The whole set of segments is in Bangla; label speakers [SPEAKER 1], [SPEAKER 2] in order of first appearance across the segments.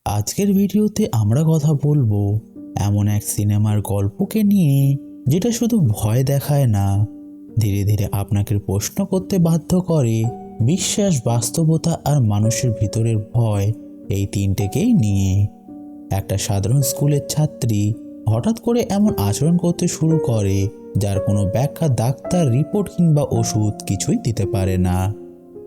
[SPEAKER 1] আজকের ভিডিওতে আমরা কথা বলবো এমন এক সিনেমার গল্পকে নিয়ে যেটা শুধু ভয় দেখায় না, ধীরে ধীরে আপনাকে প্রশ্ন করতে বাধ্য করে বিশ্বাস, বাস্তবতা আর মানুষের ভিতরের ভয়, এই তিনটেকেই নিয়ে। একটা সাধারণ স্কুলের ছাত্রী হঠাৎ করে এমন আচরণ করতে শুরু করে যার কোনো ব্যাখ্যা ডাক্তার, রিপোর্ট কিংবা ওষুধ কিছুই দিতে পারে না।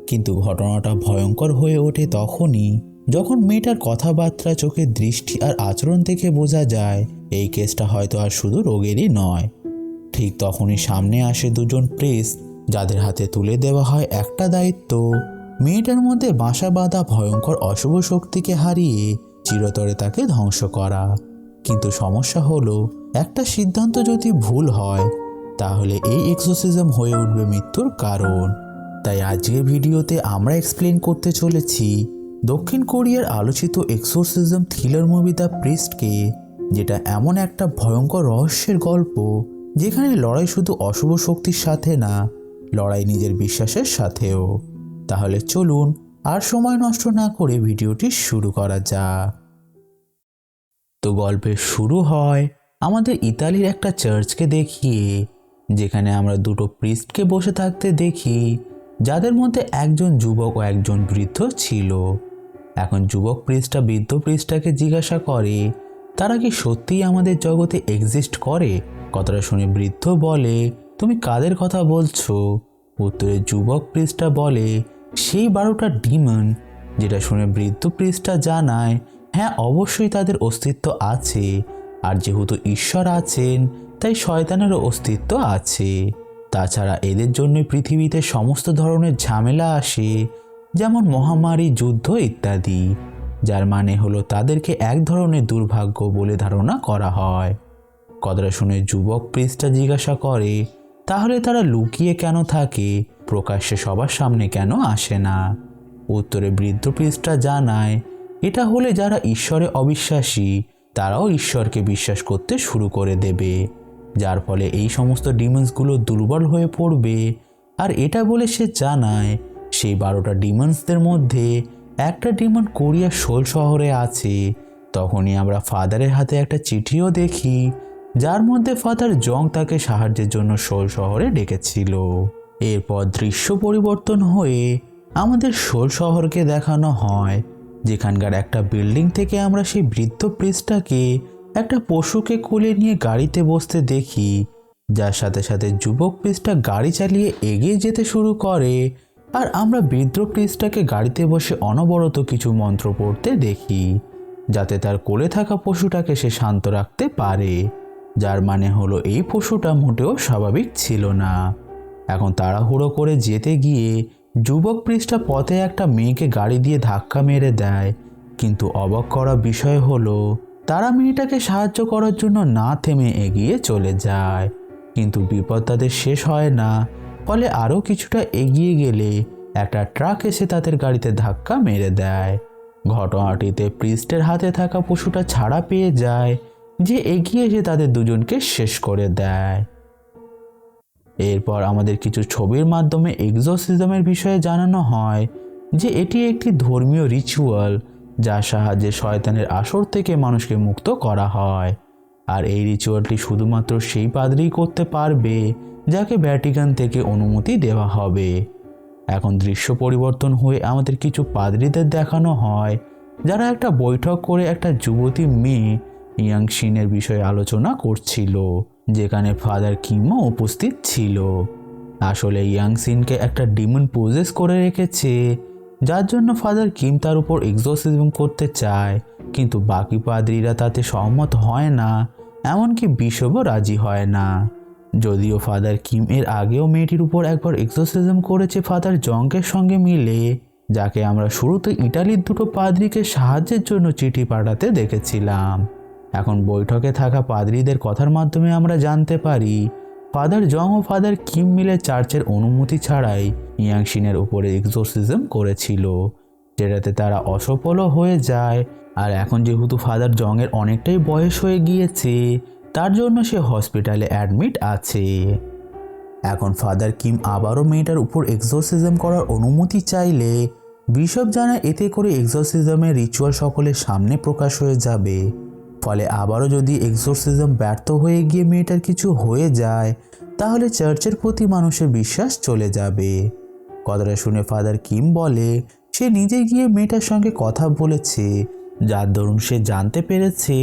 [SPEAKER 1] কিন্তু ঘটনাটা ভয়ঙ্কর হয়ে ওঠে তখনই যখন মেয়েটার কথাবার্তা, চোখের দৃষ্টি আর আচরণ থেকে বোঝা যায় এই কেসটা হয়তো আর শুধু রোগেরই নয়। ঠিক তখনই সামনে আসে দুজন প্রেস, যাদের হাতে তুলে দেওয়া হয় একটা দায়িত্ব, মেয়েটার মধ্যে বাসা বাঁধা ভয়ঙ্কর অশুভ শক্তিকে হারিয়ে চিরতরে তাকে ধ্বংস করা। কিন্তু সমস্যা হলো, একটা সিদ্ধান্ত যদি ভুল হয় তাহলে এই এক্সোসিজম হয়ে উঠবে মৃত্যুর কারণ। তাই আজকের ভিডিওতে আমরা এক্সপ্লেন করতে চলেছি দক্ষিণ কোরিয়ার আলোচিত এক্সোরসিজম থ্রিলার মুভি দ্য প্রিস্টকে, যেটা এমন একটা ভয়ঙ্কর রহস্যের গল্প যেখানে লড়াই শুধু অশুভ শক্তির সাথে না, লড়াই নিজের বিশ্বাসের সাথেও। তাহলে চলুন আর সময় নষ্ট না করে ভিডিওটি শুরু করা যাক। তো গল্পের শুরু হয় আমাদের ইতালির একটা চার্চকে দেখিয়ে, যেখানে আমরা দুটো প্রিস্টকে বসে থাকতে দেখি, যাদের মধ্যে একজন যুবক ও একজন বৃদ্ধ ছিল। এখন যুবক প্রিস্টটা বৃদ্ধ প্রিস্টটাকে জিজ্ঞাসা করে তারা কি সত্যিই আমাদের জগতে এক্সিস্ট করে। কথাটা শুনে বৃদ্ধ বলে, তুমি কাদের কথা বলছো? উত্তরে যুবক প্রিস্টটা বলে, সেই 12টা ডিমন। যেটা শুনে বৃদ্ধ প্রিস্টটা জানায়, হ্যাঁ অবশ্যই তাদের অস্তিত্ব আছে, আর যেহেতু ঈশ্বর আছেন তাই শয়তানেরও অস্তিত্ব আছে। তাছাড়া এদের জন্য পৃথিবীতে সমস্ত ধরনের ঝামেলা আসে, যেমন মহামারী, যুদ্ধ ইত্যাদি, যার মানে হলো তাদেরকে এক ধরনের দুর্ভাগ্য বলে ধারণা করা হয়। কথাটা শুনে যুবক প্রিস্টটা জিজ্ঞাসা করে, তাহলে তারা লুকিয়ে কেন থাকে, প্রকাশ্যে সবার সামনে কেন আসে না? উত্তরে বৃদ্ধ প্রিস্টটা জানায়, এটা হলে যারা ঈশ্বরে অবিশ্বাসী তারাও ঈশ্বরকে বিশ্বাস করতে শুরু করে দেবে, যার ফলে এই সমস্ত ডিমন্সগুলো দুর্বল হয়ে পড়বে। আর এটা বলে সে জানায়, সেই 12টা ডিমন্সদের মধ্যে একটা ডিমন কোরিয়ার সোল শহরে আছে। তখনই আমরা ফাদারের হাতে একটা চিঠিও দেখি, যার মধ্যে ফাদার জং তাকে সাহায্যের জন্য সোল শহরে ডেকেছিল। এরপর দৃশ্য পরিবর্তন হয়ে আমাদের সোল শহরকে দেখানো হয়, যেখানকার একটা বিল্ডিং থেকে আমরা সেই বৃদ্ধ প্রিস্টটাকে একটা পশুকে কোলে নিয়ে গাড়িতে বসতে দেখি, যার সাথে সাথে যুবক প্রিস্টটা গাড়ি চালিয়ে এগিয়ে যেতে শুরু করে। আর আমরা বৃদ্ধ প্রিস্টটাকে গাড়িতে বসে অনবরত কিছু মন্ত্র পড়তে দেখি, যাতে তার কোলে থাকা পশুটাকে সে শান্ত রাখতে পারে, যার মানে হলো এই পশুটা মোটেও স্বাভাবিক ছিল না। এখন তাড়াহুড়ো করে যেতে গিয়ে যুবক প্রিস্টটা পথে একটা মেয়েকে গাড়ি দিয়ে ধাক্কা মেরে দেয়, কিন্তু অবাক করা বিষয় হলো তারা মেয়েটাকে সাহায্য করার জন্য না থেমে এগিয়ে চলে যায়। কিন্তু বিপদ তাদের শেষ হয় না, ফলে আরও কিছুটা এগিয়ে গেলে একটা ট্রাক এসে তাদের গাড়িতে ধাক্কা মেরে দেয়। ঘটনাটিতে প্রিস্টের হাতে থাকা পশুটা ছাড়া পেয়ে যায়, যে এগিয়ে এসে তাদের দুজনকে শেষ করে দেয়। এরপর আমাদের কিছু ছবির মাধ্যমে এক্সোরসিজমের বিষয়ে জানানো হয় যে এটি একটি ধর্মীয় রিচুয়াল, যার সাহায্যে শয়তানের আসর থেকে মানুষকে মুক্ত করা হয়। আর এই রিচুয়ালটি শুধুমাত্র সেই পাদ্রীই করতে পারবে যাকে ভ্যাটিকান থেকে অনুমতি দেওয়া হবে। এখন দৃশ্য পরিবর্তন হয়ে আমাদের কিছু পাদ্রীদের দেখানো হয়, যারা একটা বৈঠক করে একটা যুবতী মেয়ে ইয়াংশিনের বিষয়ে আলোচনা করছিল, যেখানে ফাদার কিমও উপস্থিত ছিল। আসলে ইয়াংশিনকে একটা ডিমন পোজেস করে রেখেছে, যার জন্য ফাদার কিম তার উপর এক্সোরসিজম করতে চায়, কিন্তু বাকি পাদ্রীরা তাতে সহমত হয় না, এমনকি বিশপও রাজি হয় না। যদিও ফাদার কিম এর আগেও মেয়েটির উপর একবার এক্সোরসিজম করেছে ফাদার জংকের সঙ্গে মিলে, যাকে আমরা শুরুতে ইটালির দুটো পাদ্রীকে সাহায্যের জন্য চিঠি পাঠাতে দেখেছিলাম। এখন বৈঠকে থাকা পাদ্রীদের কথার মাধ্যমে আমরা জানতে পারি ফাদার জং ও ফাদার কিম মিলে চার্চের অনুমতি ছাড়াই ইয়াংশিনের উপরে এক্সোরসিজম করেছিল, যেটাতে তারা অসফলও হয়ে যায়। আর এখন যেহেতু ফাদার জং এর অনেকটাই বয়স হয়ে গিয়েছে, তার জন্য সে হসপিটালে অ্যাডমিট আছে। এখন ফাদার কিম আবারও মেয়েটার উপর এক্সোরসিজম করার অনুমতি চাইলে বিশপ জানায় এতে করে এক্সোরসিজমের রিচুয়াল সকলের সামনে প্রকাশ হয়ে যাবে, ফলে আবারও যদি এক্সোরসিজম ব্যর্থ হয়ে গিয়ে মেয়েটার কিছু হয়ে যায় তাহলে চার্চের প্রতি মানুষের বিশ্বাস চলে যাবে। কথাটা শুনে ফাদার কিম বলে সে নিজে গিয়ে মেয়েটার সঙ্গে কথা বলেছে, যার দরুন সে জানতে পেরেছে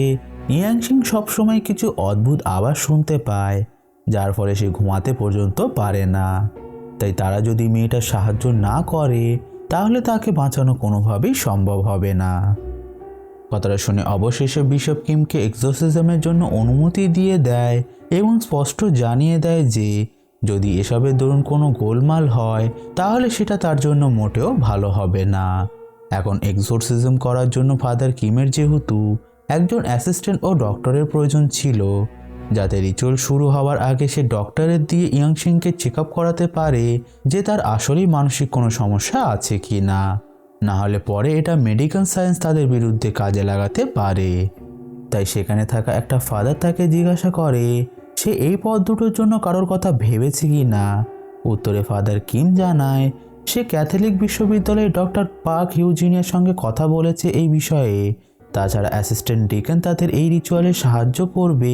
[SPEAKER 1] ইয়াংশিং সবসময় কিছু অদ্ভুত আওয়াজ শুনতে পায়, যার ফলে সে ঘুমাতে পর্যন্ত পারে না। তাই তারা যদি মেয়েটার সাহায্য না করে তাহলে তাকে বাঁচানো কোনোভাবেই সম্ভব হবে না। কথাটা শুনে অবশেষে বিশপ কিমকে এক্সোরসিজমের জন্য অনুমতি দিয়ে দেয় এবং স্পষ্ট জানিয়ে দেয় যে যদি এসবের দরুন কোনো গোলমাল হয় তাহলে সেটা তার জন্য মোটেও ভালো হবে না। এখন এক্সোরসিজম করার জন্য ফাদার কিমের যেহেতু একজন অ্যাসিস্ট্যান্ট ও ডক্টরের প্রয়োজন ছিল, যাতে রিচুয়াল শুরু হওয়ার আগে সে ডক্টরের দিয়ে ইয়াংশিংকে চেক আপ করাতে পারে যে তার আসলেই মানসিক কোনো সমস্যা আছে কি না, না হলে পরে এটা মেডিকেল সায়েন্স তাদের বিরুদ্ধে কাজে লাগাতে পারে। তাই সেখানে থাকা একটা ফাদার তাকে জিজ্ঞাসা করে সে এই পথ দুটোর জন্য কারোর কথা ভেবেছে কি না। উত্তরে ফাদার কিম জানায় সে ক্যাথলিক বিশ্ববিদ্যালয়ে ডক্টর পার্ক হিউজিনের সঙ্গে কথা বলেছে এই বিষয়ে। তাছাড়া অ্যাসিস্ট্যান্ট ডিকেন তাদের এই রিচুয়ালে সাহায্য করবে,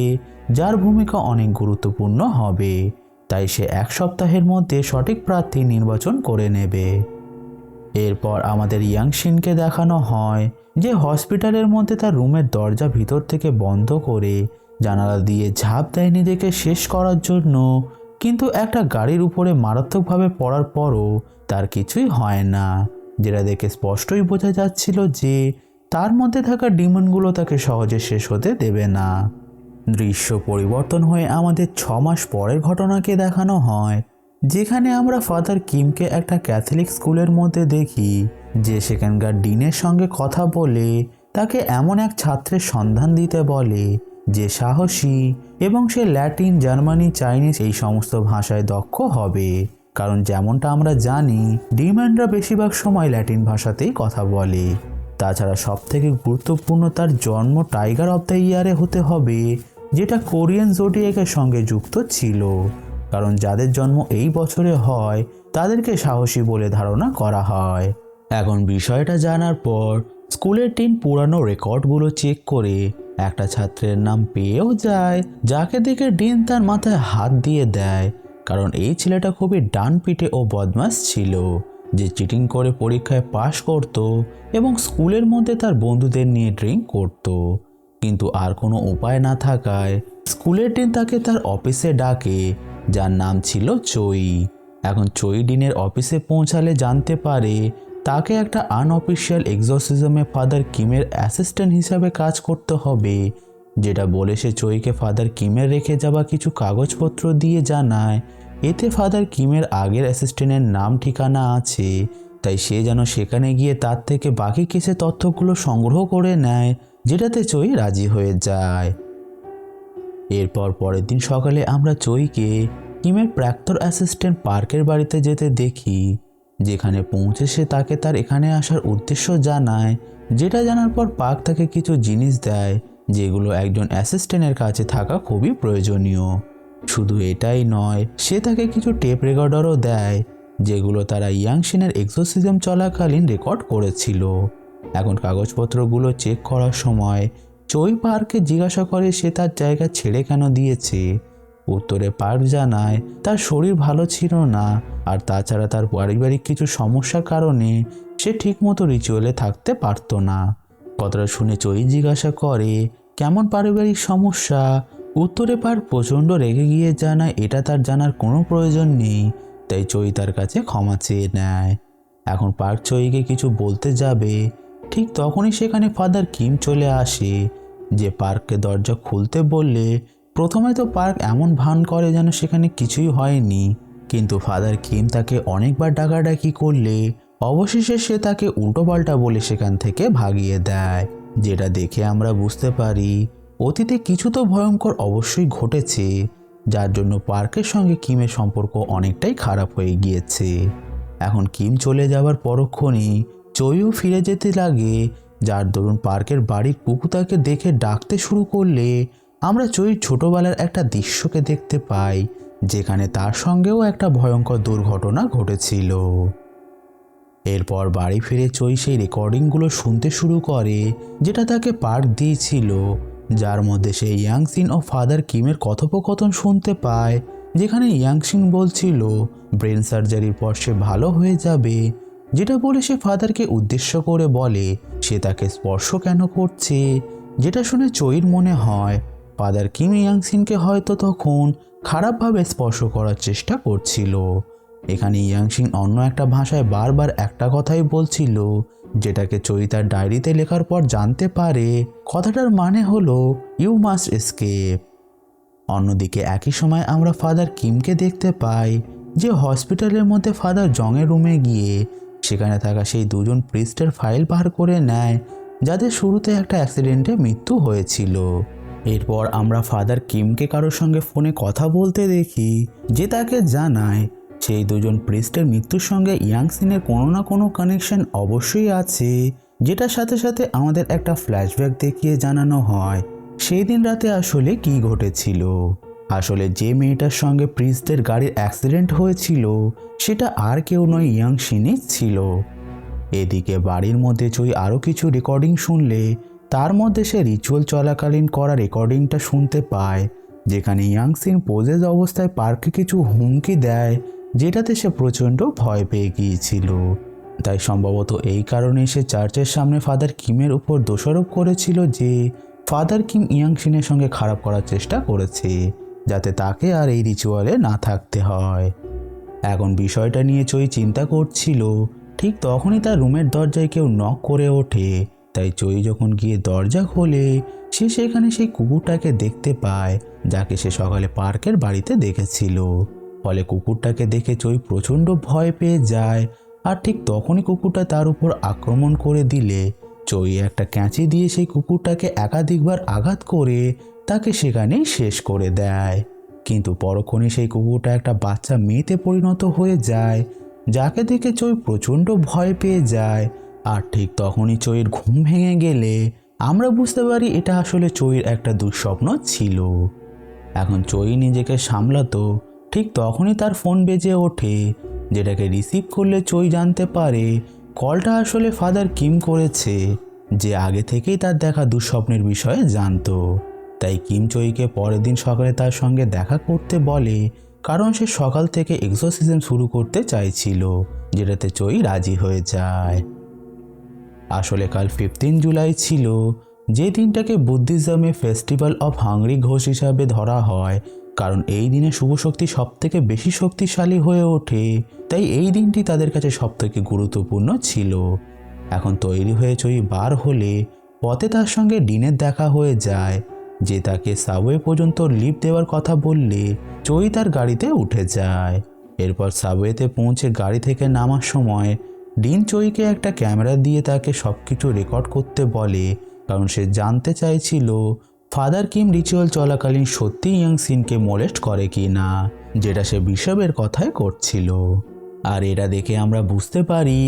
[SPEAKER 1] যার ভূমিকা অনেক গুরুত্বপূর্ণ হবে। তাই সে 1 সপ্তাহের মধ্যে সঠিক প্রার্থী নির্বাচন করে নেবে। এরপর আমাদের ইয়াংশিনকে দেখানো হয় যে হসপিটালের মধ্যে তার রুমের দরজা ভিতর থেকে বন্ধ করে জানালা দিয়ে ঝাঁপ দেয় নিজেকে শেষ করার জন্য, কিন্তু একটা গাড়ির উপরে মারাত্মকভাবে পড়ার পরও তার কিছুই হয় না, যেটা দেখে স্পষ্টই বোঝা যাচ্ছিল যে তার মধ্যে থাকা ডিমনগুলো তাকে সহজে শেষ হতে দেবে না। দৃশ্য পরিবর্তন হয়ে আমাদের 6 মাস পরের ঘটনাকে দেখানো হয়, যেখানে আমরা ফাদার কিমকে একটা ক্যাথলিক স্কুলের মধ্যে দেখি যে সেখানকার ডিনের সঙ্গে কথা বলে তাকে এমন এক ছাত্রের সন্ধান দিতে বলে যে সাহসী এবং সে ল্যাটিন, জার্মানি, চাইনিজ এই সমস্ত ভাষায় দক্ষ হবে, কারণ যেমনটা আমরা জানি ডিমনরা বেশিরভাগ সময় ল্যাটিন ভাষাতেই কথা বলে। তাছাড়া সবথেকে গুরুত্বপূর্ণ তার জন্ম টাইগার অফ দ্য ইয়ারে হতে হবে, যেটা কোরিয়ান জোডিয়াকের সঙ্গে যুক্ত ছিল, কারণ যাদের জন্ম এই বছরে হয় তাদেরকে সাহসী বলে ধারণা করা হয়। এখন বিষয়টা জানার পর স্কুলের টিন পুরানো রেকর্ডগুলো চেক করে একটা ছাত্রের নাম পেয়েও যায়, যাকে দেখে ডিন তার মাথায় হাত দিয়ে দেয়, কারণ এই ছেলেটা খুবই ডানপিটে ও বদমাশ ছিল, যে চিটিং করে পরীক্ষায় পাশ করত এবং স্কুলের মধ্যে তার বন্ধুদের নিয়ে ড্রিঙ্ক করত। কিন্তু আর কোনো উপায় না থাকায় স্কুলের ডিন তাকে তার অফিসে ডাকে, যার নাম ছিল চই। এখন চই ডিনের অফিসে পৌঁছালে জানতে পারে তাকে একটা আনঅফিসিয়াল এক্সোরসিজমে ফাদার কিমের অ্যাসিস্ট্যান্ট হিসাবে কাজ করতে হবে, যেটা বলে সে চইকে ফাদার কিমের রেখে যাওয়া কিছু কাগজপত্র দিয়ে জানায় এতে ফাদার কিমের আগের অ্যাসিস্ট্যান্টের নাম ঠিকানা আছে, তাই সে যেন সেখানে গিয়ে তার থেকে বাকি কেসের তথ্যগুলো সংগ্রহ করে নেয়, যেটাতে চই রাজি হয়ে যায়। এরপর পরের দিন সকালে আমরা চইকে কিমের প্রাক্তন অ্যাসিস্ট্যান্ট পার্কের বাড়িতে যেতে দেখি, যেখানে পৌঁছে সে তাকে তার এখানে আসার উদ্দেশ্য জানায়, যেটা জানার পর পার্ক তাকে কিছু জিনিস দেয় যেগুলো একজন অ্যাসিস্ট্যান্টের কাছে থাকা খুবই প্রয়োজনীয়। শুধু এটাই নয়, সে তাকে কিছু টেপ রেকর্ডারও দেয় যেগুলো তারা ইয়াংশিনের এক্সোরসিজম চলাকালীন রেকর্ড করেছিল। এখন কাগজপত্রগুলো চেক করার সময় চই পার্ককে জিজ্ঞাসা করে সে তার জায়গা ছেড়ে কেন দিয়েছে। উত্তরে পার্ক জানায় তার শরীর ভালো ছিল না, আর তাছাড়া তার পারিবারিক কিছু সমস্যার কারণে সে ঠিকমতো রিচুয়ালে থাকতে পারত না। কথাটা শুনে চই জিজ্ঞাসা করে কেমন পারিবারিক সমস্যা। উত্তরে পার্ক প্রচণ্ড রেগে গিয়ে জানায় এটা তার জানার কোনো প্রয়োজন নেই, তাই চই তার কাছে ক্ষমা চেয়ে নেয়। এখন পার্ক চইকে কিছু বলতে যাবে, ঠিক তখনই সেখানে ফাদার কিম চলে আসে, যে পার্ককে দরজা খুলতে বললে প্রথমে তো পার্ক এমন ভান করে যেন সেখানে কিছুই হয়নি, কিন্তু ফাদার কিম তাকে অনেকবার ডাকাডাকি করলে অবশেষে সে তাকে উল্টোপাল্টা বলে সেখান থেকে ভাগিয়ে দেয়, যেটা দেখে আমরা বুঝতে পারি অতীতে কিছু তো ভয়ঙ্কর অবশ্যই ঘটেছে, যার জন্য পার্কের সঙ্গে কিমের সম্পর্ক অনেকটাই খারাপ হয়ে গিয়েছে। এখন কিম চলে যাবার পরক্ষণেই চইও ফিরে যেতে লাগে, যার দরুন পার্কের বাড়ির কুকু তাকে দেখে ডাকতে শুরু করলে আমরা চইর ছোটবেলার একটা দৃশ্যকে দেখতে পাই, যেখানে তার সঙ্গেও একটা ভয়ঙ্কর দুর্ঘটনা ঘটেছিল। এরপর বাড়ি ফিরে চই সেই রেকর্ডিংগুলো শুনতে শুরু করে যেটা তাকে পার্ক দিয়েছিল, যার মধ্যে সে ইয়াংসিন ও ফাদার কিমের কথোপকথন শুনতে পায়, যেখানে ইয়াংসিন বলছিল ব্রেন সার্জারির পর সে ভালো হয়ে যাবে, যেটা বলে সে ফাদারকে উদ্দেশ্য করে বলে সে তাকে স্পর্শ কেন করছে, যেটা শুনে চইর মনে হয় ফাদার কিম ইয়াংসিনকে হয়তো তখন খারাপভাবে স্পর্শ করার চেষ্টা করছিল। এখানে ইয়াংসিন অন্য একটা ভাষায় বারবার একটা কথাই বলছিল, যেটাকে চই তার ডায়েরিতে লেখার পর জানতে পারে কথাটার মানে হলো ইউ মাস্ট এস্কেপ। অন্যদিকে একই সময় আমরা ফাদার কিমকে দেখতে পাই যে হসপিটালের মধ্যে ফাদার জংয়ের রুমে গিয়ে সেখানে থাকা সেই দুজন প্রিস্টের ফাইল বার করে নেয়, যাদের শুরুতে একটা অ্যাক্সিডেন্টে মৃত্যু হয়েছিল। এরপর আমরা ফাদার কিমকে কারোর সঙ্গে ফোনে কথা বলতে দেখি, যে তাকে জানায় সেই দুজন প্রিস্টের মৃত্যুর সঙ্গে ইয়াংসিনের কোনো না কোনো কানেকশন অবশ্যই আছে, যেটার সাথে সাথে আমাদের একটা ফ্ল্যাশব্যাক দেখিয়ে জানানো হয় সেই দিন রাতে আসলে কি ঘটেছিল। আসলে যে মেয়েটার সঙ্গে প্রিস্টদের গাড়ির অ্যাক্সিডেন্ট হয়েছিল সেটা আর কেউ নয়, ইয়াংসিনই ছিল। এদিকে বাড়ির মধ্যে চই আরও কিছু রেকর্ডিং শুনলে তার মধ্যে সে রিচুয়াল চলাকালীন করা রেকর্ডিংটা শুনতে পায়, যেখানে ইয়াংসিন পোজেস অবস্থায় পার্কে কিছু হুমকি দেয়, যেটাতে সে প্রচণ্ড ভয় পেয়ে গিয়েছিল। তাই সম্ভবত এই কারণে সে চার্চের সামনে ফাদার কিমের উপর দোষারোপ করেছিল যে ফাদার কিম ইয়াংসিনের সঙ্গে খারাপ করার চেষ্টা করেছে, যাতে তাকে আর এই রিচুয়ালে না থাকতে হয়। এখন বিষয়টা নিয়ে চই চিন্তা করছিল, ঠিক তখনই তার রুমের দরজায় কেউ নক করে ওঠে। তাই চই যখন গিয়ে দরজা খোলে সে সেখানে সেই কুকুরটাকে দেখতে পায়, যাকে সে সকালে পার্কের বাড়িতে দেখেছিল। ফলে কুকুরটাকে দেখে চই প্রচণ্ড ভয় পেয়ে যায়, আর ঠিক তখনই কুকুরটা তার উপর আক্রমণ করে দিলে চই একটা ক্যাঁচি দিয়ে সেই কুকুরটাকে একাধিকবার আঘাত করে তাকে সেখানেই শেষ করে দেয়। কিন্তু পরক্ষণে সেই কুকুরটা একটা বাচ্চা মেয়েতে পরিণত হয়ে যায়, যাকে দেখে চই প্রচণ্ড ভয় পেয়ে যায়। আর ঠিক তখনই চইয়ের ঘুম ভেঙে গেলে আমরা বুঝতে পারি এটা আসলে চইয়ের একটা দুঃস্বপ্ন ছিল। এখন চই নিজেকে সামলাতো, ঠিক তখনই তার ফোন বেজে ওঠে, যেটাকে রিসিভ করলে চই জানতে পারে কলটা আসলে ফাদার কিম করেছে, যে আগে থেকেই তার দেখা দুঃস্বপ্নের বিষয়ে জানতো। তাই কিম চইকে পরের দিন সকালে তার সঙ্গে দেখা করতে বলে, কারণ সে সকাল থেকে এক্সোরসিজম শুরু করতে চাইছিল, যেটাতে চই রাজি হয়ে যায়। আসলে কাল 15 জুলাই ছিল, যে দিনটাকে বুদ্ধিজমে ফেস্টিভ্যাল অফ হাংরি ঘোষ হিসাবে ধরা হয়, কারণ এই দিনে শুভ শক্তি সব থেকে বেশি শক্তিশালী হয়ে ওঠে। তাই এই দিনটি তাদের কাছে সব থেকে গুরুত্বপূর্ণ ছিল। এখন তৈরি হয়ে চই বার হলে পথে তার সঙ্গে ডিনের দেখা হয়ে যায়, যে তাকে সাবওয়ে পর্যন্ত লিফট দেওয়ার কথা বললে চই তার গাড়িতে উঠে যায়। এরপর সাবওয়েতে পৌঁছে গাড়ি থেকে নামার সময় ডিন চইকে একটা ক্যামেরা দিয়ে তাকে সব কিছু রেকর্ড করতে বলে, কারণ সে জানতে চাইছিল ফাদার কিম রিচুয়াল চলাকালীন সত্যি ইয়াংসিনকে মোলেস্ট করে কি না, যেটা সে বিশপের কথায় করছিল। আর এটা দেখে আমরা বুঝতে পারি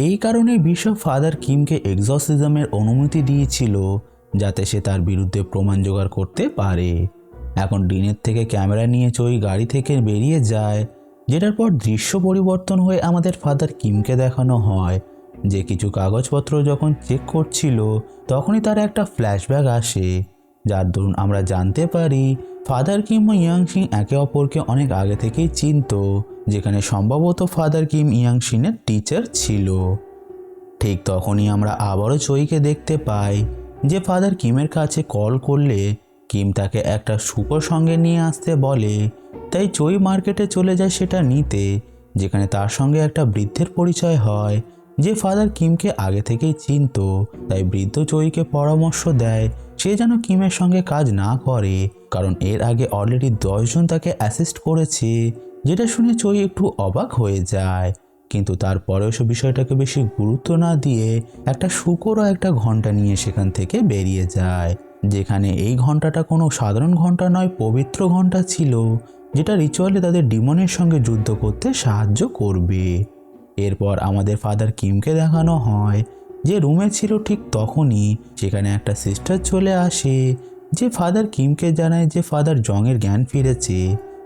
[SPEAKER 1] এই কারণে বিশপ ফাদার কিমকে এক্সোরসিজমের অনুমতি দিয়েছিল, যাতে সে তার বিরুদ্ধে প্রমাণ জোগাড় করতে পারে। এখন ডিনের থেকে ক্যামেরা নিয়ে চই গাড়ি থেকে বেরিয়ে যায়, যেটার পর দৃশ্য পরিবর্তন হয়ে আমাদের ফাদার কিমকে দেখানো হয়, যে কিছু কাগজপত্র যখন চেক করছিল তখনই তার একটা ফ্ল্যাশব্যাক আসে, যার দরুন আমরা জানতে পারি ফাদার কিম ও ইয়াংসিন একে অপরকে অনেক আগে থেকেই চিনত, যেখানে সম্ভবত ফাদার কিম ইয়াংসিনের টিচার ছিল। ঠিক তখনই আমরা আবারও চইকে দেখতে পাই, যে ফাদার কিমের কাছে কল করলে কিম তাকে একটা শুকর সঙ্গে নিয়ে আসতে বলে। তাই চই মার্কেটে চলে যায় সেটা নিতে, যেখানে তার সঙ্গে একটা বৃদ্ধের পরিচয় হয়, যে ফাদার কিমকে আগে থেকেই চিনত। তাই বৃদ্ধ চইকে পরামর্শ দেয় সে যেন কিমের সঙ্গে কাজ না করে, কারণ এর আগে অলরেডি 10 জন তাকে অ্যাসিস্ট করেছে। যেটা শুনে চই একটু অবাক হয়ে যায়, কিন্তু তারপরেও সে বিষয়টাকে বেশি গুরুত্ব না দিয়ে একটা শুকর ও একটা ঘন্টা নিয়ে সেখান থেকে বেরিয়ে যায়, যেখানে এই ঘন্টাটা কোনো সাধারণ ঘন্টা নয়, পবিত্র ঘন্টা ছিল, যেটা রিচুয়ালে তাদের ডিমনের সঙ্গে যুদ্ধ করতে সাহায্য করবে। এরপর আমাদের ফাদার কিমকে দেখানো হয়, যে রুমে ছিল ঠিক তখনই সেখানে একটা সিস্টার চলে আসে, যে ফাদার কিমকে জানায় যে ফাদার জংয়ের জ্ঞান ফিরেছে।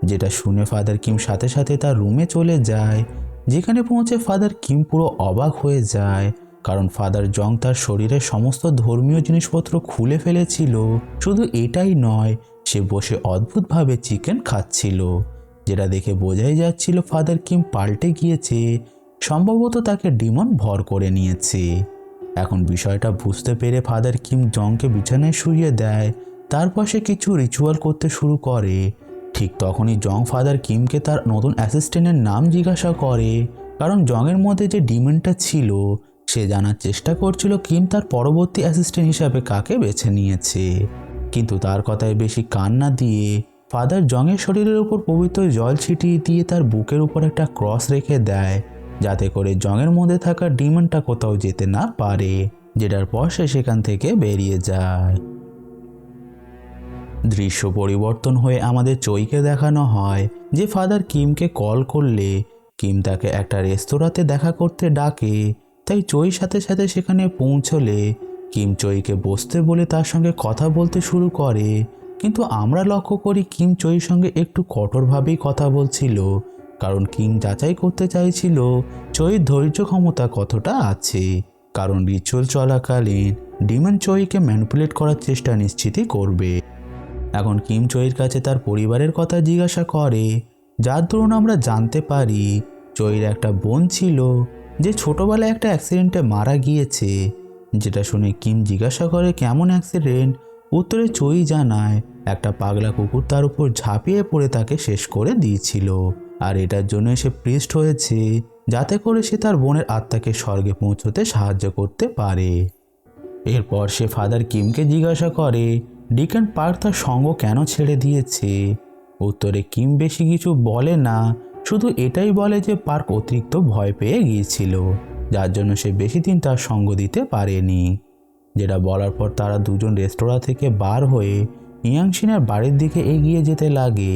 [SPEAKER 1] যেটা শুনে ফাদার কিম সাথে সাথে তার রুমে চলে যায়, যেখানে পৌঁছে ফাদার কিম পুরো অবাক হয়ে যায়, কারণ ফাদার জং তার শরীরের সমস্ত ধর্মীয় জিনিসপত্র খুলে ফেলেছিল। শুধু এটাই নয়, সে বসে অদ্ভুতভাবে চিকেন খাচ্ছিল, যেটা দেখে বোঝাই যাচ্ছিল ফাদার কিম পাল্টে গিয়েছে। সম্ভবত তাকে ডিমন ভর করে নিয়েছে। এখন বিষয়টা বুঝতে পেরে ফাদার কিম জংকে বিছানায় শুইয়ে দেয়। তারপর সে কিছু রিচুয়াল করতে শুরু করে। ঠিক তখনই জং ফাদার কিমকে তার নতুন অ্যাসিস্ট্যান্টের নাম জিজ্ঞাসা করে, কারণ জংয়ের মধ্যে যে ডিমনটা ছিল সে জানার চেষ্টা করছিল কিম তার পরবর্তী অ্যাসিস্ট্যান্ট হিসাবে কাকে বেছে নিয়েছে। কিন্তু তার কথায় বেশি কান না দিয়ে ফাদার জংয়ের শরীরের উপর পবিত্র জল ছিটিয়ে দিয়ে তার বুকের উপর একটা ক্রস রেখে দেয়, যাতে করে জংয়ের মধ্যে থাকা ডিমনটা কোথাও যেতে না পারে, যেটার পর সে সেখান থেকে বেরিয়ে যায়। দৃশ্য পরিবর্তন হয়ে আমাদের চইকে দেখানো হয় যে ফাদার কিমকে কল করলে কিম তাকে একটা রেস্তোরাঁতে দেখা করতে ডাকে। তাই চই সাথে সাথে সেখানে পৌঁছলে কিম চইকে বসতে বলে তার সঙ্গে কথা বলতে শুরু করে। কিন্তু আমরা লক্ষ্য করি কিম চইর সঙ্গে একটু কঠোরভাবেই কথা বলছিল, কারণ কিম যাচাই করতে চাইছিল চইর ধৈর্য ক্ষমতা কতটা আছে। কারণ রিচুয়াল চলাকালীন ডিমন চইকে ম্যানিপুলেট করার চেষ্টা নিশ্চিতই করবে। এখন কিম চইয়ের কাছে তার পরিবারের কথা জিজ্ঞাসা করে, যার দরুন আমরা জানতে পারি চইয়ের একটা বোন ছিল যে ছোটবেলায় একটা অ্যাক্সিডেন্টে মারা গিয়েছে। যেটা শুনে কিম জিজ্ঞাসা করে কেমন অ্যাক্সিডেন্ট। উত্তরে চই জানায় একটা পাগলা কুকুর তার উপর ঝাঁপিয়ে পড়ে তাকে শেষ করে দিয়েছিল, আর এটার জন্য সে প্রিস্ট হয়েছে, যাতে করে সে তার বোনের আত্মাকে স্বর্গে পৌঁছতে সাহায্য করতে পারে। এরপর সে ফাদার কিমকে জিজ্ঞাসা করে ডিকন পার্ক তার সঙ্গ কেন ছেড়ে দিয়েছে। উত্তরে কিম বেশি কিছু বলে না, শুধু এটাই বলে যে পার্ক অতিরিক্ত ভয় পেয়ে গিয়েছিল, যার জন্য সে বেশি দিন তার সঙ্গ দিতে পারেনি। যেটা বলার পর তারা দুজন রেস্তোরাঁ থেকে বার হয়ে ইয়াংশিনের বাড়ির দিকে এগিয়ে যেতে লাগে,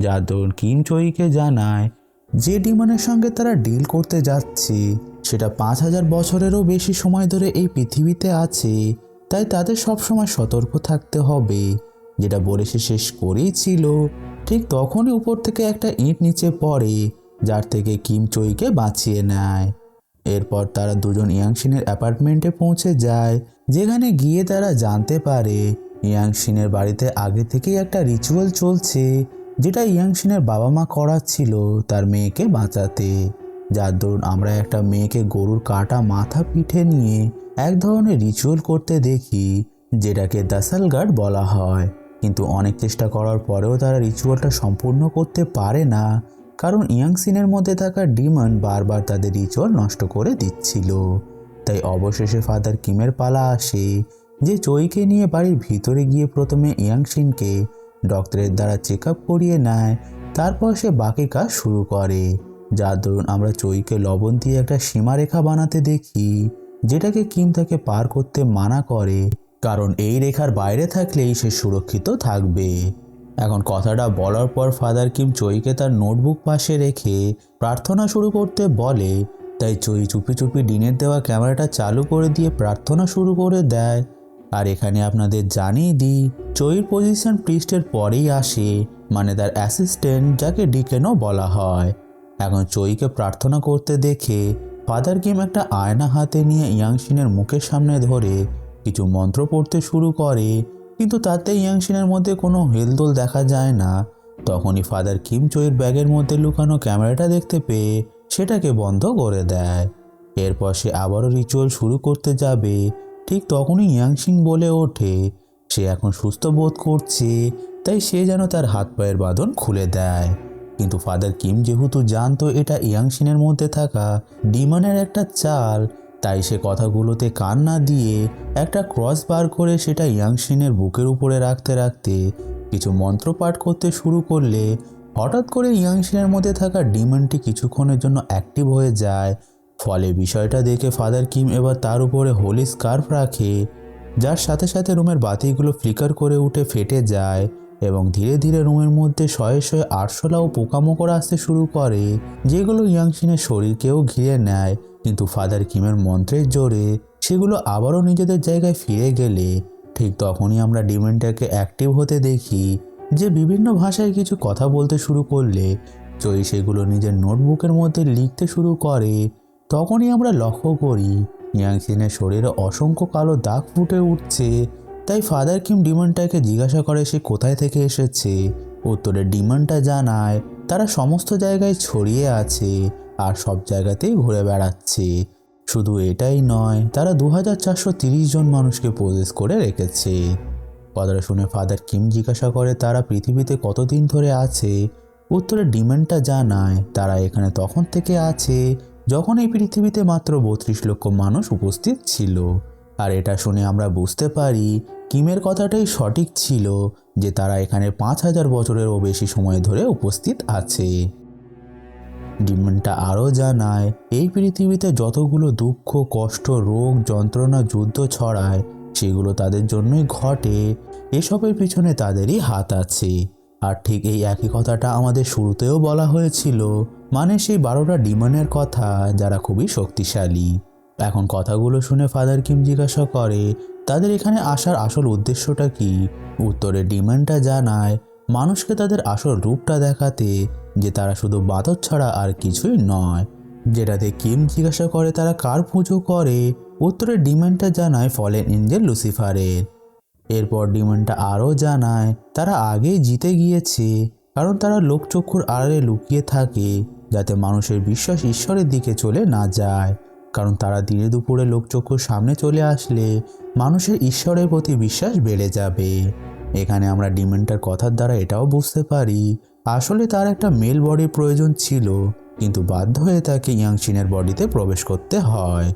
[SPEAKER 1] যার দরুন কিম চইকে জানায় যে ডিমনের সঙ্গে তারা ডিল করতে যাচ্ছে সেটা 5000 বছরেরও বেশি সময় ধরে এই পৃথিবীতে আছে, তাই তাদের সবসময় সতর্ক থাকতে হবে। যেটা বলে সে শেষ করেই ছিল, ঠিক তখনই উপর থেকে একটা ইঁট নিচে পড়ে, যার থেকে কিম চইকে বাঁচিয়ে নেয়। এরপর তারা দুজন ইয়াংশিনের অ্যাপার্টমেন্টে পৌঁছে যায়, যেখানে গিয়ে তারা জানতে পারে ইয়াংশিনের বাড়িতে আগে থেকেই একটা রিচুয়াল চলছে, যেটা ইয়াংশিনের বাবা মা করাচ্ছিল তার মেয়েকে বাঁচাতে। যার দরুন আমরা একটা মেয়েকে গরুর কাটা মাথা পিঠে নিয়ে এক ধরনের রিচুয়াল করতে দেখি, যেটাকে দাসালগার্ড বলা হয়। কিন্তু অনেক চেষ্টা করার পরেও তারা রিচুয়ালটা সম্পূর্ণ করতে পারে না, কারণ ইয়াংশিনের মধ্যে থাকা ডিমন বারবার তাদের রিচুয়াল নষ্ট করে দিচ্ছিল। তাই অবশেষে ফাদার কিমের পালা আসে, যে চইকে নিয়ে বাড়ির ভিতরে গিয়ে প্রথমে ইয়াংশিনকে ডক্টরের দ্বারা চেক আপ করিয়ে নেয়। তারপর সে বাকি কাজ শুরু করে, যার দরুন আমরা চইকে লবণ দিয়ে একটা সীমারেখা বানাতে দেখি, যেটাকে কিম তাকে পার করতে মানা করে, কারণ এই রেখার বাইরে থাকলেই সে সুরক্ষিত থাকবে। এখন কথাটা বলার পর ফাদার কিম চইকে তার নোটবুক পাশে রেখে প্রার্থনা শুরু করতে বলে। তাই চই চুপি চুপি ডিনের দেওয়া ক্যামেরাটা চালু করে দিয়ে প্রার্থনা শুরু করে দেয়। আর এখানে আপনাদের জানিয়ে দিই, চইর পজিশন প্রিস্টের পরেই আসে, মানে তার অ্যাসিস্ট্যান্ট, যাকে ডিকেনও বলা হয়। এখন চইকে প্রার্থনা করতে দেখে ফাদার কিম একটা আয়না হাতে নিয়ে ইয়াংশিনের মুখের সামনে ধরে কিছু মন্ত্র পড়তে শুরু করে, কিন্তু তাতে ইয়াংশিনের মধ্যে কোনো হেলদোল দেখা যায় না। তখনই ফাদার কিম চইর ব্যাগের মধ্যে লুকানো ক্যামেরাটা দেখতে পেয়ে সেটাকে বন্ধ করে দেয়। এরপর সে আবারও রিচুয়াল শুরু করতে যাবে, ঠিক তখনই ইয়াংশিন বলে ওঠে সে এখন সুস্থ বোধ করছে, তাই সে যেন তার হাত পায়ের বাঁধন খুলে দেয়। কিন্তু ফাদার কিম যেহেতু জানতো এটা ইয়াংশিনের মধ্যে থাকা ডিমনের একটা চাল, তাই সে কথাগুলোতে কান না দিয়ে একটা ক্রস বার করে সেটা ইয়াংশিনের বুকের উপরে রাখতে রাখতে কিছু মন্ত্র পাঠ করতে শুরু করলে হঠাৎ করে ইয়াংশিনের মধ্যে থাকা ডিমনটি কিছুক্ষণের জন্য অ্যাক্টিভ হয়ে যায়। ফলে বিষয়টা দেখে ফাদার কিম এবার তার উপরে হোলি স্কার্ফ রাখে, যার সাথে সাথে রুমের বাতিগুলো ফ্লিকার করে উঠে ফেটে যায় এবং ধীরে ধীরে রুমের মধ্যে শয়ে শয়ে আরশোলা ও পোকামাকড় আসতে শুরু করে, যেগুলো ইয়াংশিনের শরীরকেও ঘিরে নেয়। কিন্তু ফাদার কিমের মন্ত্রের জোরে সেগুলো আবারও নিজেদের জায়গায় ফিরে গেলে ঠিক তখনই আমরা ডিমনটাকে অ্যাক্টিভ হতে দেখি, যে বিভিন্ন ভাষায় কিছু কথা বলতে শুরু করলে চই সেগুলো নিজের নোটবুকের মধ্যে লিখতে শুরু করে। তখনই আমরা লক্ষ্য করি ইয়াংসিনের শরীরে অসংখ্য কালো দাগ ফুটে উঠছে। তাই ফাদার কিম ডিমনটাকে জিজ্ঞাসা করে সে কোথায় থেকে এসেছে। উত্তরে ডিমনটা জানায় তারা সমস্ত জায়গায় ছড়িয়ে আছে আর সব জায়গাতেই ঘুরে বেড়াচ্ছে। শুধু এটাই নয়, তারা 2430 জন মানুষকে পজেস করে রেখেছে। কথাটা শুনে ফাদার কিম জিজ্ঞাসা করে তারা পৃথিবীতে কতদিন ধরে আছে। উত্তরে ডিমনটা জানায় তারা এখানে তখন থেকে আছে যখন এই পৃথিবীতে মাত্র 32 লক্ষ মানুষ উপস্থিত ছিল। আর এটা শুনে আমরা বুঝতে পারি কিমের কথাটাই সঠিক ছিল যে তারা এখানে 5000 বছরেরও বেশি সময় ধরে উপস্থিত আছে। ডিমনটা আরও জানায় এই পৃথিবীতে যতগুলো দুঃখ, কষ্ট, রোগ, যন্ত্রণা, যুদ্ধ ছড়ায় সেগুলো তাদের জন্যই ঘটে। এসবের পিছনে তাদেরই হাত আছে। আর ঠিক এই একই কথাটা আমাদের শুরুতেও বলা হয়েছিল, মানে সেই 12টা ডিমনের কথা যারা খুবই শক্তিশালী। এখন কথাগুলো শুনে ফাদার কিম জিজ্ঞাসা করে তাদের এখানে আসার আসল উদ্দেশ্যটা কি। উত্তরে ডিমনটা জানায় মানুষকে তাদের আসল রূপটা দেখাতে, যে তারা শুধু বাদর ছাড়া আর কিছুই নয়। যেটাতে কিম জিজ্ঞাসা করে তারা কার পুজো করে। উত্তরে ডিমনটা জানায় ফলেন এঞ্জেল লুসিফারের। এরপর ডিমনটা আরও জানায় তারা আগেই জিতে গিয়েছে, কারণ তারা লোকচক্ষুর আড়ালে লুকিয়ে থাকে যাতে মানুষের বিশ্বাস ঈশ্বরের দিকে চলে না যায়। কারণ তারা দিনে দুপুরে লোকচক্ষুর সামনে চলে আসলে মানুষের ঈশ্বরের প্রতি বিশ্বাস বেড়ে যাবে। এখানে আমরা ডিমনটার কথার দ্বারা এটাও বুঝতে পারি আসলে তার একটা মেল বডির প্রয়োজন ছিল, কিন্তু বাধ্য হয়ে তাকে ইয়াংশিনের বডিতে প্রবেশ করতে হয়।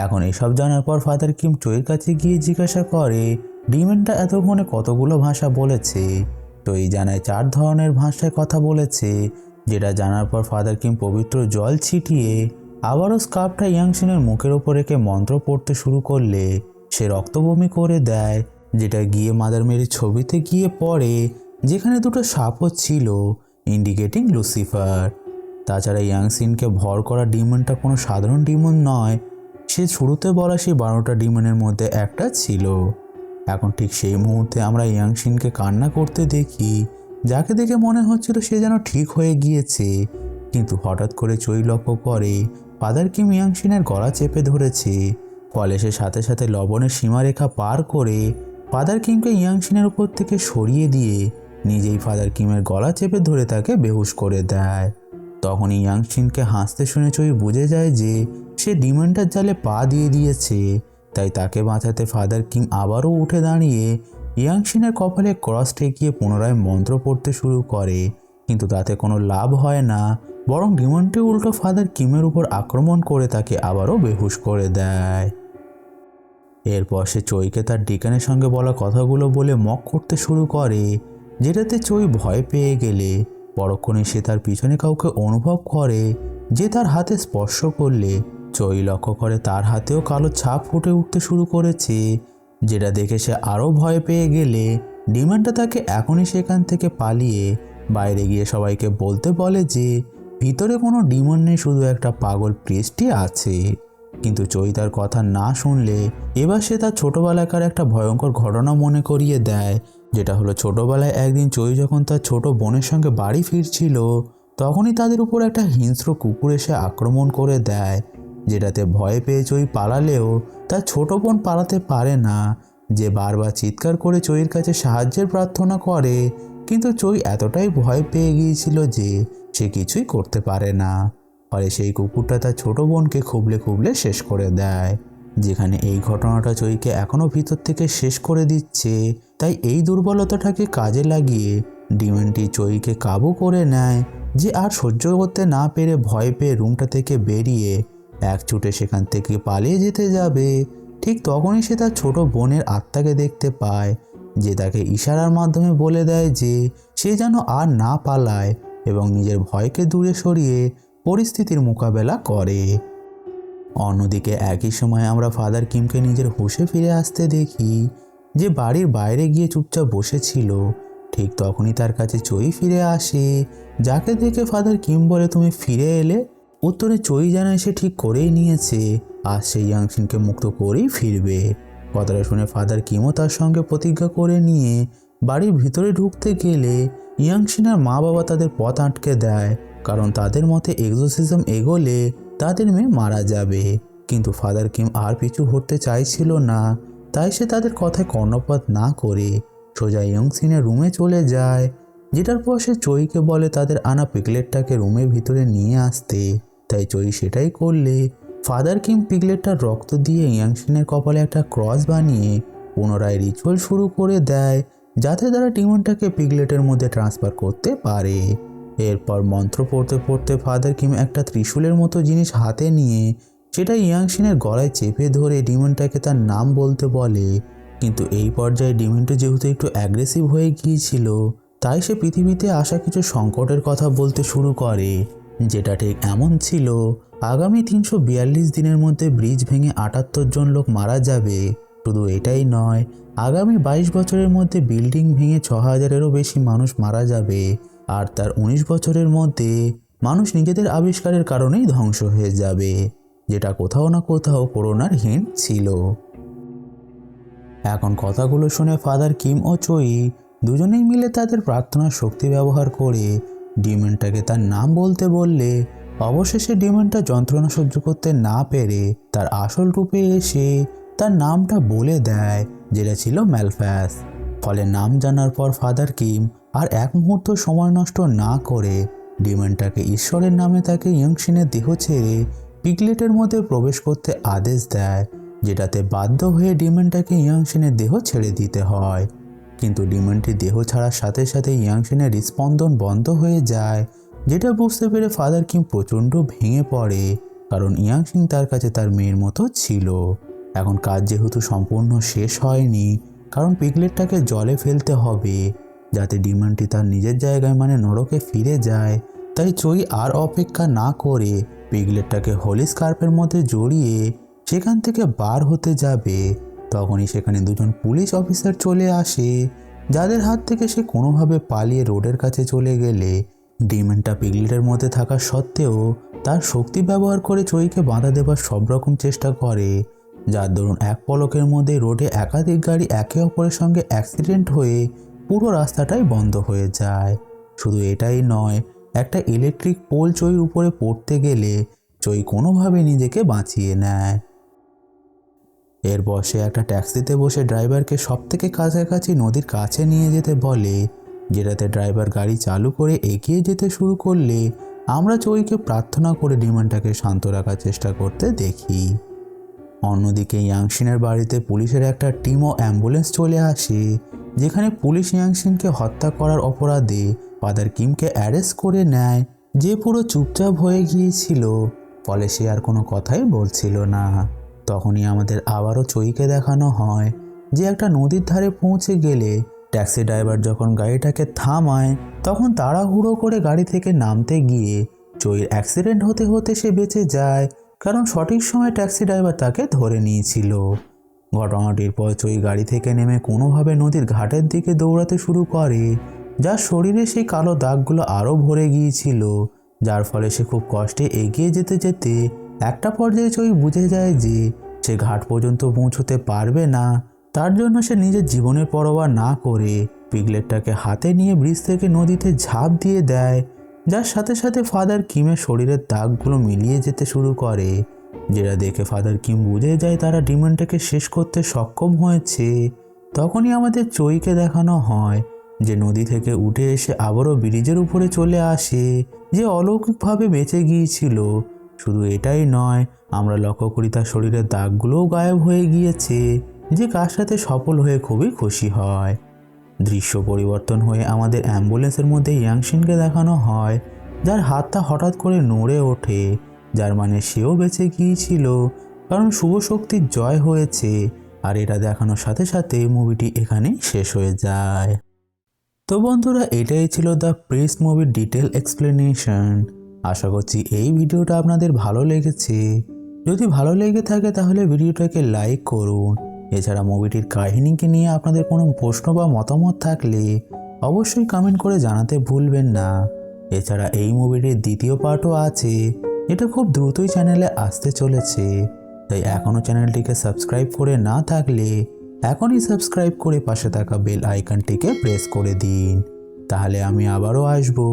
[SPEAKER 1] এখন এসব জানার পর ফাদার কিম চইয়ের কাছে গিয়ে জিজ্ঞাসা করে ডিমনটা এতক্ষণে কতগুলো ভাষা বলেছে। চই জানায় 4 ধরনের ভাষায় কথা বলেছে। যেটা জানার পর ফাদার কিম পবিত্র জল ছিটিয়ে আবারও স্কার্ফটা ইয়াংশিনের মুখের ওপর রেখে মন্ত্র পড়তে শুরু করলে সে রক্তবমি করে দেয়, যেটা গিয়ে মাদার মেরির ছবিতে গিয়ে পড়ে, যেখানে দুটো সাপও ছিল, ইন্ডিকেটিং লুসিফার। তাছাড়া ইয়াংশিনকে ভর করা ডিমনটা কোনো সাধারণ ডিমন নয়, সে শুরুতে বলা সেই 12টা ডিমনের মধ্যে একটা ছিল। এখন ঠিক সেই মুহূর্তে আমরা ইয়াংশিনকে কান্না করতে দেখি, যাকে দেখে মনে হচ্ছিল সে যেন ঠিক হয়ে গিয়েছে। কিন্তু হঠাৎ করে চই লক্ষ্য করে ফাদার কিম ইয়াংশিনের গলা চেপে ধরেছে। ফলে সে সাথে সাথে লবণের সীমারেখা পার করে ফাদার কিমকে ইয়াংশিনের উপর থেকে সরিয়ে দিয়ে নিজেই ফাদার কিমের গলা চেপে ধরে তাকে বেহুশ করে দেয়। তখনই ইয়াংশিনকে হাসতে শুনে চই বুঝে যায় যে সে ডিমনটার জালে পা দিয়ে দিয়েছে। তাই তাকে বাঁচাতে ফাদার কিম আবারও উঠে দাঁড়িয়ে ইয়াংশিনের কপালে ক্রস ঠেকিয়ে পুনরায় মন্ত্র পড়তে শুরু করে, কিন্তু তাতে কোনো লাভ হয় না, বরং ডিমনটি উল্টো ফাদার কিমের উপর আক্রমণ করে তাকে আবারও বেহুশ করে দেয়। এরপর সে চইকে তার ডিকানের সঙ্গে বলা কথাগুলো বলে মক করতে শুরু করে, যেটাতে চই ভয় পেয়ে গেলে পরক্ষণে সে তার পিছনে কাউকে অনুভব করে যে তার হাতে স্পর্শ করলে চই লক্ষ্য করে তার হাতেও কালো ছাপ ফুটে উঠতে শুরু করেছে। যেটা দেখে সে আরও ভয় পেয়ে গেলে ডিমনটা তাকে এখনই সেখান থেকে পালিয়ে বাইরে গিয়ে সবাইকে বলতে বলে যে ভিতরে কোনো ডিমন নেই, শুধু একটা পাগল প্রিস্টই আছে। কিন্তু চই তার কথা না শুনলে এবার সে তার ছোটবেলাকার একটা ভয়ঙ্কর ঘটনা মনে করিয়ে দেয়, যেটা হলো ছোটবেলায় একদিন চই যখন তার ছোট বোনের সঙ্গে বাড়ি ফিরছিল, তখনই তাদের উপর একটা হিংস্র কুকুর এসে আক্রমণ করে দেয়। যেটাতে ভয় পেয়ে চই পালালেও তার ছোট বোন পালাতে পারে না, যে বারবার চিৎকার করে চইয়ের কাছে সাহায্যের প্রার্থনা করে, কিন্তু চই এতটাই ভয় পেয়ে গিয়েছিল যে সে কিছুই করতে পারে না। ফলে সেই কুকুরটা তার ছোট বোনকে খুবলে খুবলে শেষ করে দেয়। যেখানে এই ঘটনাটা চইকে এখনও ভিতর থেকে শেষ করে দিচ্ছে, তাই এই দুর্বলতাটাকে কাজে লাগিয়ে ডিমনটি চইকে কাবু করে নেয়, যে আর সহ্য করতে না পেরে ভয় পেয়ে রুমটা থেকে বেরিয়ে এক ছুটে সেখান থেকে পালিয়ে যেতে যাবে। ঠিক তখনই সে তার ছোট বোনের আত্মাকে দেখতে পায়, যে তাকে ইশারার মাধ্যমে বলে দেয় যে সে যেন আর না পালায় এবং নিজের ভয়কে দূরে সরিয়ে পরিস্থিতির মোকাবেলা করে। অন্যদিকে একই সময় আমরা ফাদার কিমকে নিজের হুঁশে ফিরে আসতে দেখি, যে বাড়ির বাইরে গিয়ে চুপচাপ বসেছিল। ঠিক তখনই তার কাছে চই ফিরে আসে, যাকে দেখে ফাদার কিম বলে তুমি ফিরে এলে। উত্তরে চই জানায় সে ঠিক করেই নিয়েছে, আর সেই ইয়াংশিনকে মুক্ত করেই ফিরবে। কথাটা শুনে ফাদার কিমও তার সঙ্গে প্রতিজ্ঞা করে নিয়ে বাড়ির ভিতরে ঢুকতে গেলে ইয়াংশিনের মা বাবা তাদের পথ আটকে দেয় কারণ তাদের মতে এক্সোসিজম এগোলে তাদের মেয়ে মারা যাবে। কিন্তু ফাদার কিম আর পিছু হটতে চাইছিল না, তাই সে তাদের কথায় কর্ণপাত না করে সোজা ইয়ংসিনের রুমে চলে যায়, যেটার পর সে চইকে বলে তাদের আনা পিগলেটটাকে রুমের ভিতরে নিয়ে আসতে। তাই চই সেটাই করলে ফাদার কিম পিগলেটটার রক্ত দিয়ে ইয়াংসিনের কপালে একটা ক্রস বানিয়ে পুনরায় রিচুয়াল শুরু করে দেয়, যাতে তারা ডিমনটাকে পিগলেটের মধ্যে ট্রান্সফার করতে পারে। এরপর মন্ত্র পড়তে পড়তে ফাদার কিম একটা ত্রিশূলের মতো জিনিস হাতে নিয়ে সেটা ইয়াংসিনের গলায় চেপে ধরে ডিমনটাকে তার নাম বলতে বলে। কিন্তু এই পর্যায়ে ডিমনটা যেহেতু একটু অ্যাগ্রেসিভ হয়ে গিয়েছিল, তাই সে পৃথিবীতে আসা কিছু সংকটের কথা বলতে শুরু করে, যেটা ঠিক এমন ছিল আগামী 342 দিনের মধ্যে ব্রিজ ভেঙে 78 জন লোক মারা যাবে। শুধু এটাই নয়, আগামী 22 বছরের মধ্যে বিল্ডিং ভেঙে 6000-এরও বেশি মানুষ মারা যাবে। আর তার 19 বছরের মধ্যে মানুষ নিজেদের আবিষ্কারের কারণেই ধ্বংস হয়ে যাবে, যেটা কোথাও না কোথাও করোনার হিন্ট ছিল। এখন কথাগুলো শুনে ফাদার কিম ও চই দুজনেই মিলে তাদের প্রার্থনার শক্তি ব্যবহার করে ডিমনটাকে তার নাম বলতে বললে অবশেষে ডিমনটা যন্ত্রণা সহ্য করতে না পেরে তার আসল রূপে এসে তার নামটা বলে দেয়, যেটা ছিল ম্যালফাস। ফলে নাম জানার পর ফাদার কিম আর এক মুহূর্ত সময় নষ্ট না করে ডিমনটাকে ঈশ্বরের নামে তাকে ইয়ংসিনের দেহ ছেড়ে পিগলেটের মধ্যে প্রবেশ করতে আদেশ দেয়, যেটাতে বাধ্য হয়ে ডিমনটাকে ইয়াংসিনের দেহ ছেড়ে দিতে হয়। কিন্তু ডিমনটি দেহ ছাড়ার সাথে সাথে ইয়াংসিনের হৃদস্পন্দন বন্ধ হয়ে যায়, যেটা বুঝতে পেরে ফাদার কিম প্রচণ্ড ভেঙে পড়ে, কারণ ইয়াংসিং তার কাছে তার মেয়ের মতো ছিল। এখন কাজ যেহেতু সম্পূর্ণ শেষ হয়নি, কারণ পিগলেটটাকে জলে ফেলতে হবে যাতে ডিমনটি তার নিজের জায়গায় মানে নরকে ফিরে যায়, তাই চই আর অপেক্ষা না করে পিগলেটটাকে হোলি স্কার্পের মধ্যে জড়িয়ে সেখান থেকে বার হতে যাবে। তখনই সেখানে দুজন পুলিশ অফিসার চলে আসে, যাদের হাত থেকে সে কোনোভাবে পালিয়ে রোডের কাছে চলে গেলে ডিমনটা পিগলেটের মধ্যে থাকা সত্ত্বেও তার শক্তি ব্যবহার করে চইকে বাধা দেবার সব রকম চেষ্টা করে, যার দরুন এক পলকের মধ্যে রোডে একাধিক গাড়ি একে অপরের সঙ্গে অ্যাক্সিডেন্ট হয়ে পুরো রাস্তাটাই বন্ধ হয়ে যায়। শুধু এটাই নয়, একটা ইলেকট্রিক পোল চইর উপরে পড়তে গেলে চই কোনোভাবে নিজেকে বাঁচিয়ে নেয়। এরপর সে একটা ট্যাক্সিতে বসে ড্রাইভারকে সব থেকে কাছাকাছি নদীর কাছে নিয়ে যেতে বলে, যেটাতে ড্রাইভার গাড়ি চালু করে এগিয়ে যেতে শুরু করলে আমরা চইকে প্রার্থনা করে ডিমনটাকে শান্ত রাখার চেষ্টা করতে দেখি। অন্যদিকে ইয়াংসিনের বাড়িতে পুলিশের একটা টিম ও অ্যাম্বুলেন্স চলে আসে, যেখানে পুলিশ ইয়াংসিনকে হত্যা করার অপরাধে ফাদার কিমকে অ্যারেস্ট করে নেয়, যে পুরো চুপচাপ হয়ে গিয়েছিল, ফলে সে আর কোনো কথাই বলছিল না। তখনই আমাদের আবারও চইকে দেখানো হয় যে একটা নদীর ধারে পৌঁছে গেলে ট্যাক্সি ড্রাইভার যখন গাড়িটাকে থামায়, তখন তাড়াহুড়ো করে গাড়ি থেকে নামতে গিয়ে চইর অ্যাক্সিডেন্ট হতে হতে সে বেঁচে যায়, কারণ সঠিক সময় ট্যাক্সি ড্রাইভার তাকে ধরে নিয়েছিল। ঘটনাটির পর চই গাড়ি থেকে নেমে কোনোভাবে নদীর ঘাটের দিকে দৌড়াতে শুরু করে, যার শরীরে সেই কালো দাগগুলো আরও ভরে গিয়েছিল, যার ফলে সে খুব কষ্টে এগিয়ে যেতে যেতে একটা পর্যায়ে চই বুঝে যায় যে সে ঘাট পর্যন্ত পৌঁছতে পারবে না। তার জন্য সে নিজের জীবনের পরোয়া না করে পিগলেটটাকে হাতে নিয়ে ব্রিজ থেকে নদীতে ঝাঁপ দিয়ে দেয়, যার সাথে সাথে ফাদার কিমের শরীরের দাগগুলো মিলিয়ে যেতে শুরু করে, যেটা দেখে ফাদার কিম বুঝে যায় তারা ডিমনটাকে শেষ করতে সক্ষম হয়েছে। তখনই আমাদের চইকে দেখানো হয় যে নদী থেকে উঠে এসে আবারও ব্রিজের উপরে চলে আসে, যে অলৌকিকভাবে বেঁচে গিয়েছিল। শুধু এটাই নয়, আমরা লক্ষ্য করি তার শরীরের দাগগুলোও গায়েব হয়ে গিয়েছে, যে কাজটাতে সফল হয়ে খুবই খুশি হয়। দৃশ্য পরিবর্তন হয়ে আমাদের অ্যাম্বুলেন্সের মধ্যে ইয়াংসিনকে দেখানো হয়, যার হাতটা হঠাৎ করে নড়ে ওঠে, যার মানে সেও বেঁচে গিয়েছিল, কারণ শুভ শক্তির জয় হয়েছে। আর এটা দেখানোর সাথে সাথে মুভিটি এখানেই শেষ হয়ে যায়। তো বন্ধুরা, এটাই ছিল দ্য প্রিস্ট মুভির ডিটেল এক্সপ্লেনেশন। আশা করছি এই ভিডিওটা আপনাদের ভালো লেগেছে। যদি ভালো লেগে থাকে তাহলে ভিডিওটাকে লাইক করুন। এছাড়া মুভিটির কাহিনীকে নিয়ে আপনাদের কোনো প্রশ্ন বা মতামত থাকলে অবশ্যই কমেন্ট করে জানাতে ভুলবেন না। এছাড়া এই মুভিটির দ্বিতীয় পার্টও আছে, যেটা খুব দ্রুতই চ্যানেলে আসতে চলেছে। তাই এখনও চ্যানেলটিকে সাবস্ক্রাইব করে না থাকলে এখনই সাবস্ক্রাইব করে পাশে থাকা বেল আইকনটিকে প্রেস করে দিন। তাহলে আমি আবারও আসবো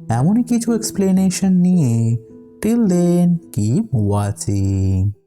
[SPEAKER 1] এমনই কিছু এক্সপ্লেনেশন নিয়ে। Till then keep watching.